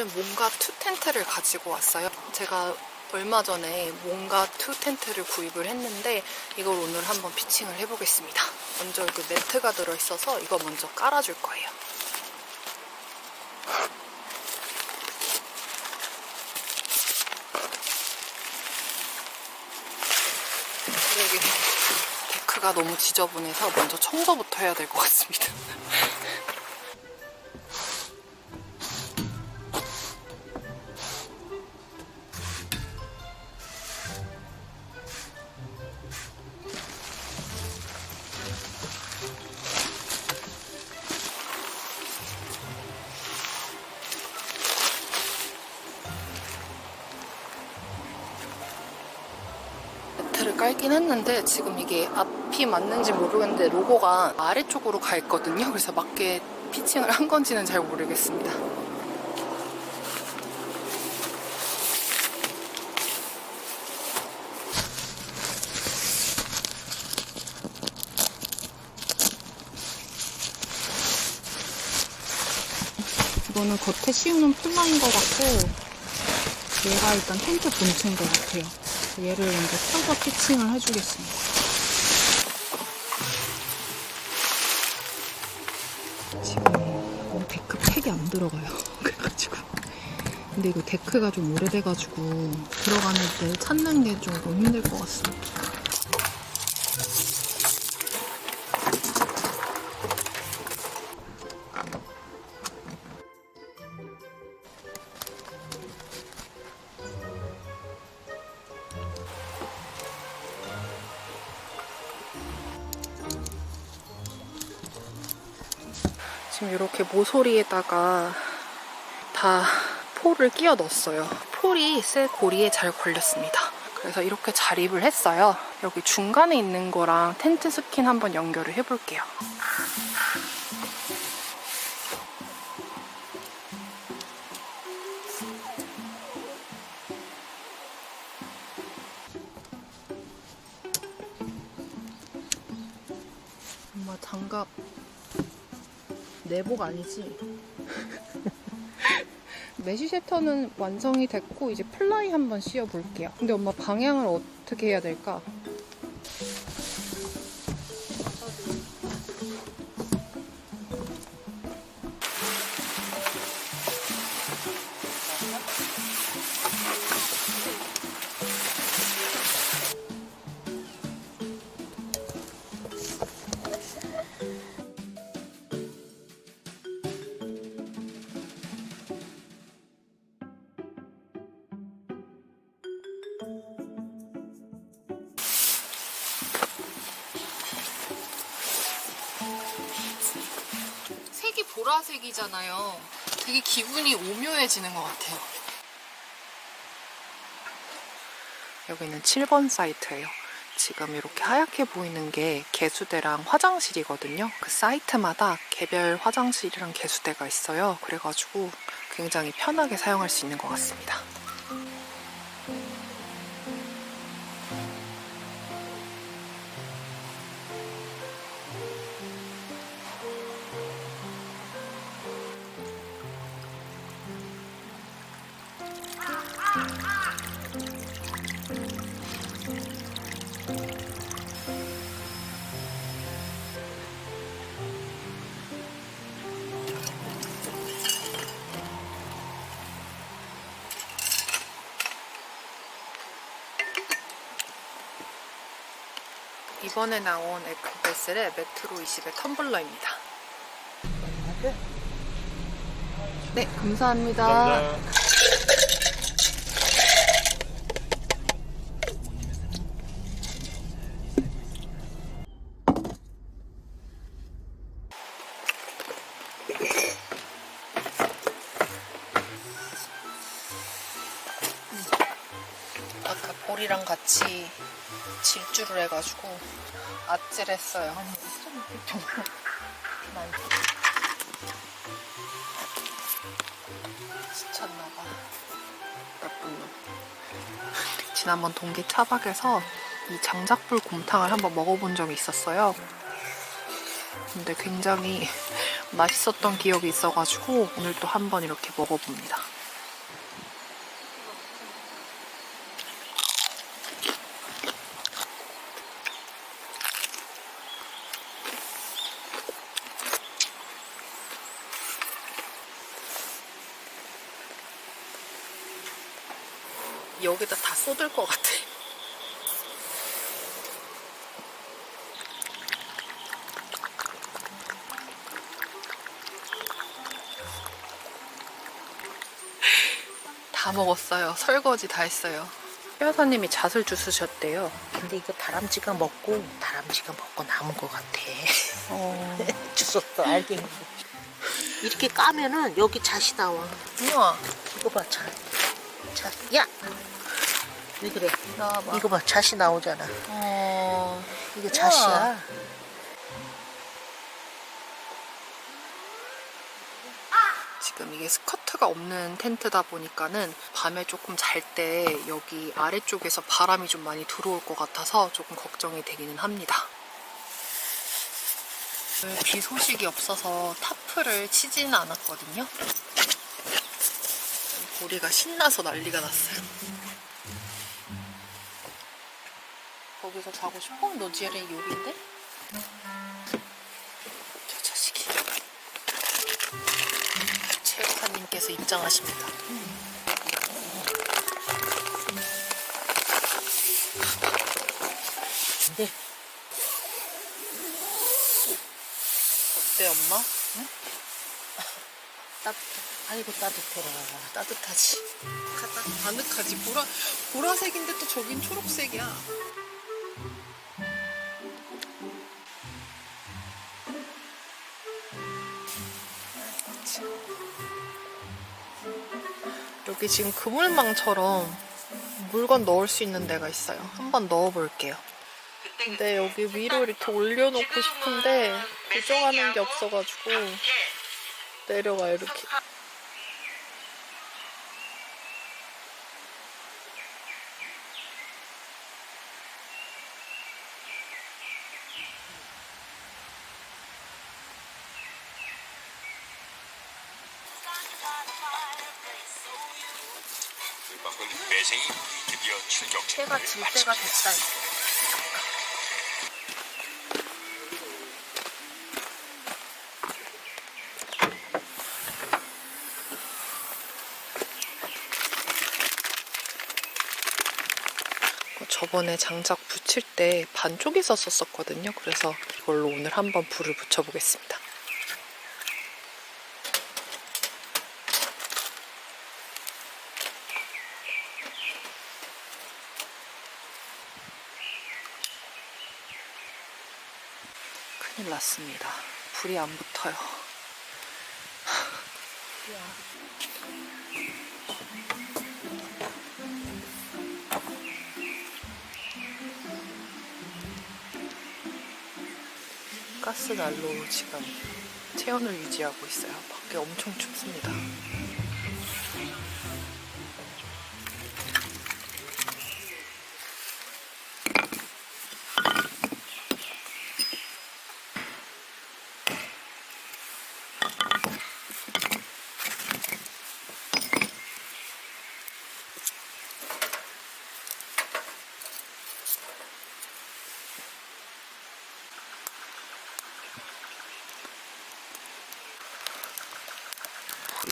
오늘은 몽가2 텐트를 가지고 왔어요. 제가 얼마 전에 몽가2 텐트를 구입을 했는데 이걸 오늘 한번 피칭을 해보겠습니다. 먼저 여기 매트가 들어있어서 이거 먼저 깔아줄 거예요. 여기 데크가 너무 지저분해서 먼저 청소부터 해야 될 것 같습니다. 매트를 깔긴 했는데 지금 이게 앞이 맞는지 모르겠는데 로고가 아래쪽으로 가 있거든요. 그래서 맞게 피칭을 한 건지는 잘 모르겠습니다. 이거는 겉에 씌우는 플라인 것 같고 얘가 일단 텐트 본체인 것 같아요. 얘를 먼저 펴서 피칭을 해주겠습니다. 지금 데크 팩이 안 들어가요. 그래가지고 근데 이거 데크가 좀 오래돼가지고 들어가는 때 찾는 게 조금 힘들 것 같습니다. 지금 이렇게 모서리에다가 다 폴을 끼워 넣었어요. 폴이 새 고리에 잘 걸렸습니다. 그래서 이렇게 자립을 했어요. 여기 중간에 있는 거랑 텐트 스킨 한번 연결을 해볼게요. 엄마 장갑 내복 아니지? 메쉬 셔터는 완성이 됐고 이제 플라이 한번 씌워볼게요. 근데 엄마 방향을 어떻게 해야 될까? 색이 보라색이잖아요. 되게 기분이 오묘해지는 것 같아요. 여기는 7번 사이트예요. 지금 이렇게 하얗게 보이는 게 개수대랑 화장실이거든요. 그 사이트마다 개별 화장실이랑 개수대가 있어요. 그래가지고 굉장히 편하게 사용할 수 있는 것 같습니다. 이번에 나온 에코베슬의 메트로 20의 텀블러입니다. 네, 감사합니다. 감사합니다. 아까 볼이랑 같이 질주를 해가지고 아찔했어요. 지쳤나봐. 나쁜 놈. 지난번 동기 차박에서 이 장작불 곰탕을 한번 먹어본 적이 있었어요. 근데 굉장히 맛있었던 기억이 있어가지고 오늘 또 한번 이렇게 먹어봅니다. 여기다 다 쏟을 것 같아. 다 먹었어요. 설거지 다 했어요. 최여사님이 잣을 주스셨대요. 근데 이거 다람쥐가 먹고 남은 것 같아. 주웠어, 알갱이. 이렇게 까면은 여기 잣이 나와. 우와. 이거 봐, 잣. 야! 왜 그래? 나와봐. 이거 봐, 잣이 나오잖아. 이게 잣이야. 지금 이게 스커트가 없는 텐트다 보니까는 밤에 조금 잘 때 여기 아래쪽에서 바람이 좀 많이 들어올 것 같아서 조금 걱정이 되기는 합니다. 비 소식이 없어서 타프를 치지는 않았거든요. 고리가 신나서 난리가 났어요. 거기서 자고 싶어? 너 지엘이 여기인데? 저 자식이. 최여사님께서 입장하십니다. 네. 어때 엄마? 응? 아이고 따뜻해라. 따뜻하지. 아늑하지. 보라색인데 또 저긴 초록색이야. 여기 지금 그물망처럼 물건 넣을 수 있는 데가 있어요. 한번 넣어볼게요. 근데 여기 위로 이렇게 올려놓고 싶은데 고정하는 게 없어가지고 내려와 이렇게. 매생이 드디어 출격. 해가 질 때가 됐다. 저번에 장작 붙일 때 반쪽이 썼었거든요. 그래서 이걸로 오늘 한번 불을 붙여보겠습니다. 큰일 났습니다. 불이 안 붙어요. 가스난로로 지금 체온을 유지하고 있어요. 밖에 엄청 춥습니다.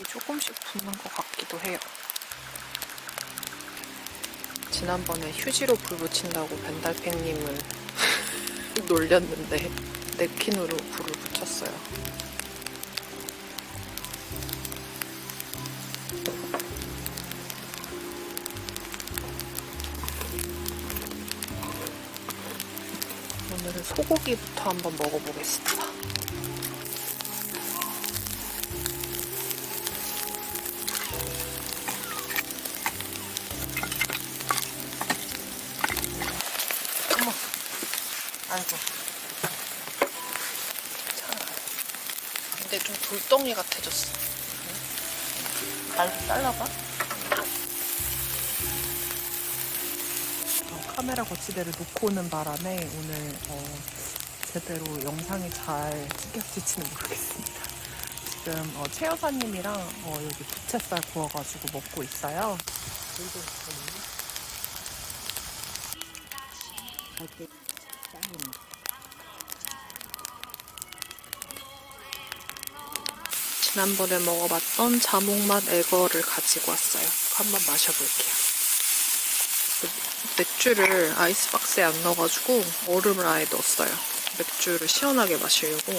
조금씩 붙는 것 같기도 해요. 지난번에 휴지로 불 붙인다고 벤달팽님을 놀렸는데 냅킨으로 불을 붙였어요. 오늘은 소고기부터 한번 먹어보겠습니다. 아이고. 근데 좀 돌덩이 같아졌어. 날도 잘라봐. 카메라 거치대를 놓고 오는 바람에 오늘 제대로 영상이 잘 찍힐지는 모르겠습니다. 지금 최여사님이랑 여기 부채살 구워가지고 먹고 있어요. 지난번에 먹어봤던 자몽맛 에거를 가지고 왔어요. 한번 마셔볼게요. 맥주를 아이스박스에 안 넣어가지고 얼음을 아예 넣었어요. 맥주를 시원하게 마시려고.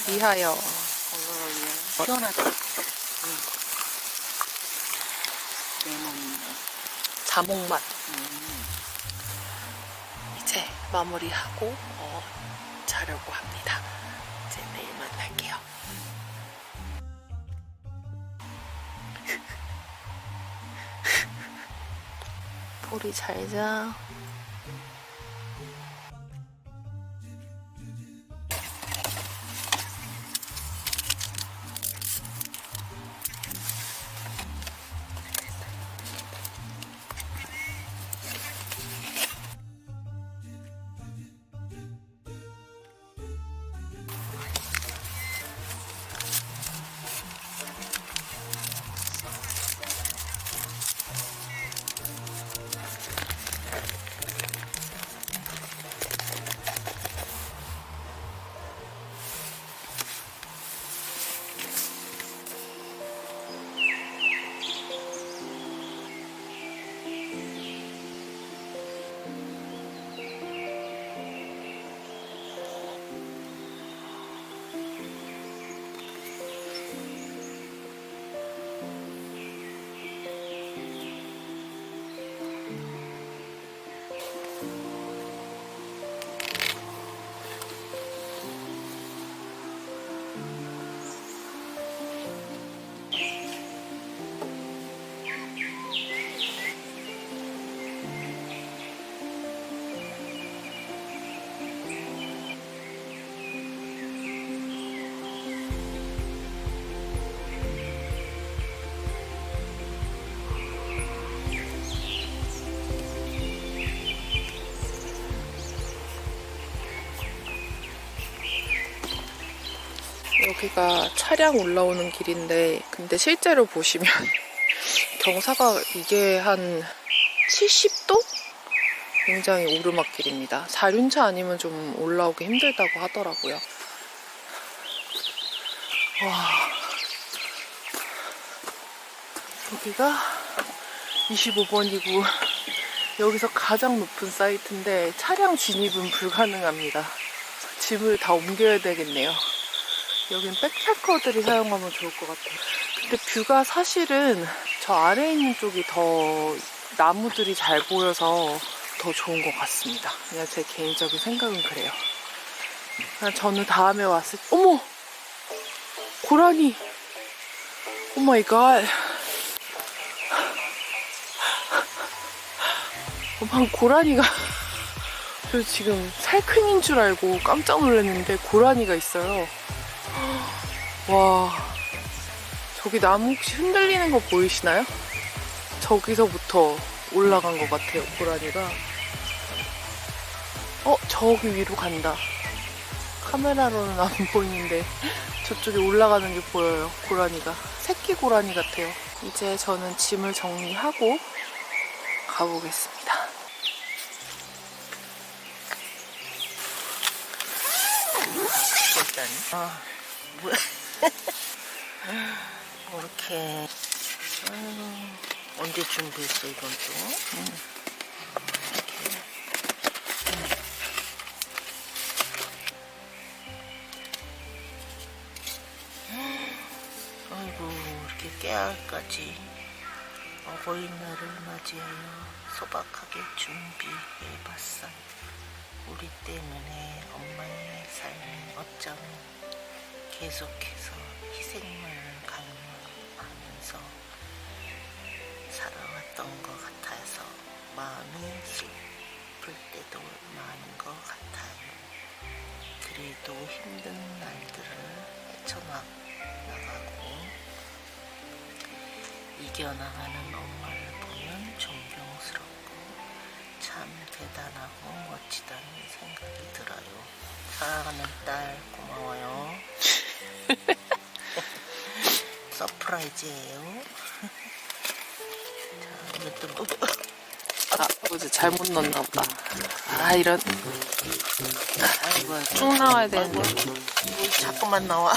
위하여. 시원하다. 레몬. 자몽맛. 이제 마무리하고 자려고 합니다. 이제 내일 만날게요. 보리 잘 자. 여기가 차량 올라오는 길인데 근데 실제로 보시면 경사가 이게 한 70도? 굉장히 오르막길입니다. 4륜차 아니면 좀 올라오기 힘들다고 하더라고요. 와, 여기가 25번이고 여기서 가장 높은 사이트인데 차량 진입은 불가능합니다. 짐을 다 옮겨야 되겠네요. 여긴 백패커들이 사용하면 좋을 것 같아요. 근데 뷰가 사실은 저 아래에 있는 쪽이 더 나무들이 잘 보여서 더 좋은 것 같습니다. 그냥 제 개인적인 생각은 그래요. 그냥 저는 다음에 왔을 때 어머! 고라니! 오 마이 갓! 방 고라니가 저 지금 살쾡인 줄 알고 깜짝 놀랐는데 고라니가 있어요. 와, 저기 나무 혹시 흔들리는 거 보이시나요? 저기서부터 올라간 것 같아요, 고라니가. 저기 위로 간다. 카메라로는 안 보이는데 저쪽에 올라가는 게 보여요, 고라니가. 새끼 고라니 같아요. 이제 저는 짐을 정리하고 가보겠습니다. 일단 뭐야? 이렇게 언제 준비했어 이건 또? 아이고 이렇게 깨알까지 어버이날을 맞이하여 소박하게 준비해봤어. 우리 때문에 엄마의 삶은 어쩌면 계속해서 희생만을 강요하면서 살아왔던 것 같아서 마음이 슬플 때도 많은 것 같아요. 그래도 힘든 날들을 헤쳐나가고 이겨나가는 엄마를 보면 존경스럽고 참 대단하고 멋지다는 생각이 들어요. 사랑하는 딸 고마워요. 서프라이즈예요. 자, 이것도 뭐 아, 뭐지 잘못 넣었나 보다. 아, 이런 아이고, 아이고. 쭉 나와야 되는데. 뭐 자꾸만 나와.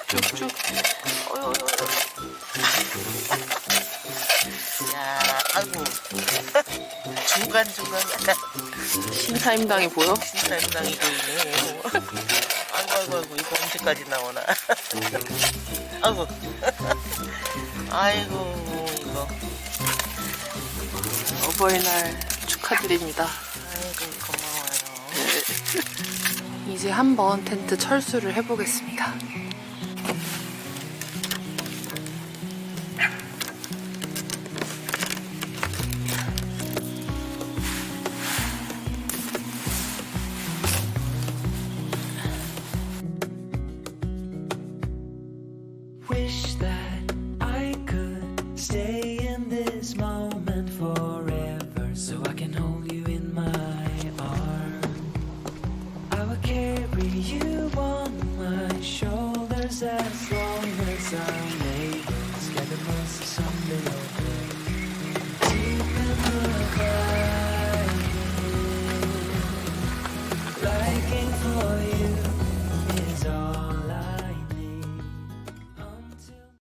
쭉쭉. 야, 아이고. 중간중간 약간 신사임당이 보여? 신사임당이 보이네. 아이고, 이거 언제까지 나오나. 아이고. 아이고, 이거. 어버이날 축하드립니다. 아이고, 고마워요. 이제 한번 텐트 철수를 해보겠습니다.